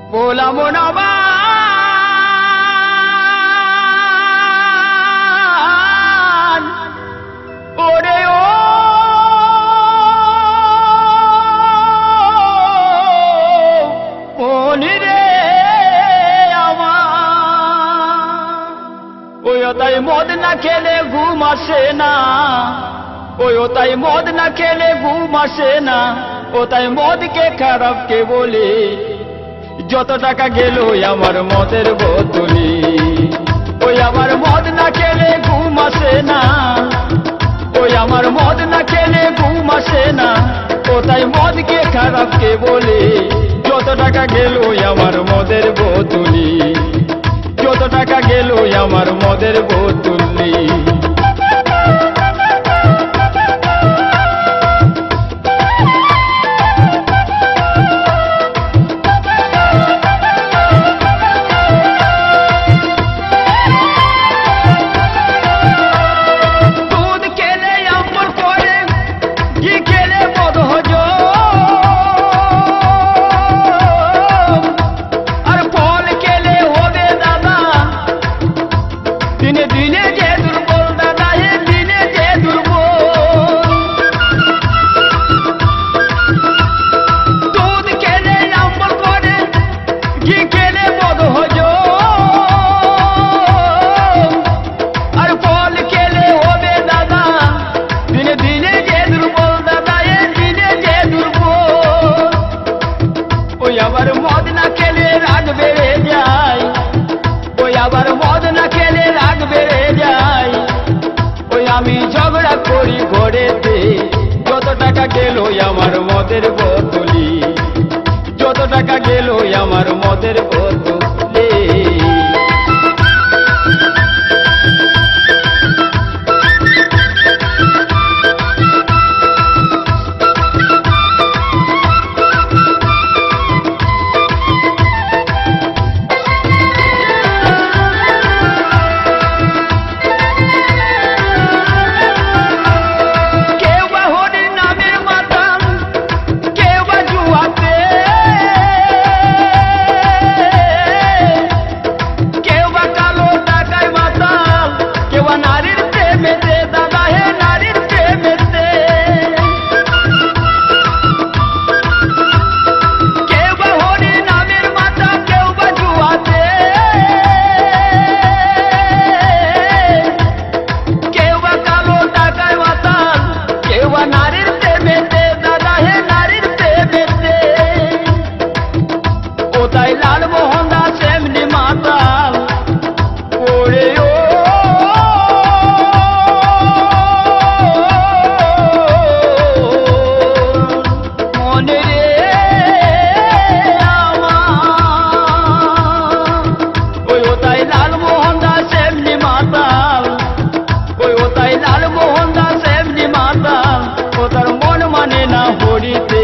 বলা মনাবান ওরে ও মনি রে আমার ওই তাই মদ না খেলে ঘুম আসে না ওই তাই মদ না খেলে ঘুম আসে না ও তাই মদকে খারাপ কে বলে যত টাকা গেল আমার মদের বোতলি ওই আমার মদ না খেলে ঘুম আসে না ওই আমার মদ না খেলে ঘুম আসে না ও তাই মদকে খারাপ কে বলে যত টাকা গেল আমার মদের বোতলি যত টাকা গেল আমার মদের বোতলি দিনে দিনে যে দুর্বল দাদা হে দিনে যে দুর্বল দুধ খেলে অম্বল করে ঘি খেলে মদ হজম আর ফল খেলে হবে দাদা দিনে দিনে যে দুর্বল দাদা হে দিনে যে দুর্বল ওই আবার মদ না খেলে রাগ বেড়ে যায় ওই আবার মদ না খেলে রাগ বেড়ে যায় ওই আমি ঝগড়া করি ঘরেতে যত টাকা গেল আমার মদের বোতলি যত টাকা গেল আমার মদের বোতলি তাই লাল মোহন দাস এমনি মাতাল ওরে ও মনে রে আমার ওই তাই লাল মোহন দাস এমনি মাতাল ওই তাই লাল মোহন দাস এমনি মাতাল ও তার মন মানে না হরিতে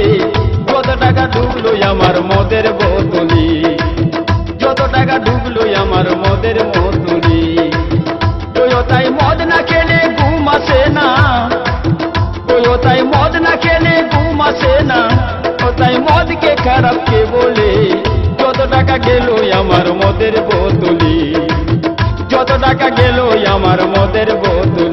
কত টাকা ঢুকলো আমার মদের বোতলি যত টাকা ঢুকলো আমার মদের বোতলি ওই তাই মদ না খেলে ঘুম আসে না ওই তাই মদ না খেলে ঘুম আসে না ও তাই মদকে খারাপ কে বলে যত টাকা গেল আমার মদের বোতলি যত টাকা গেল আমার মদের বোতলি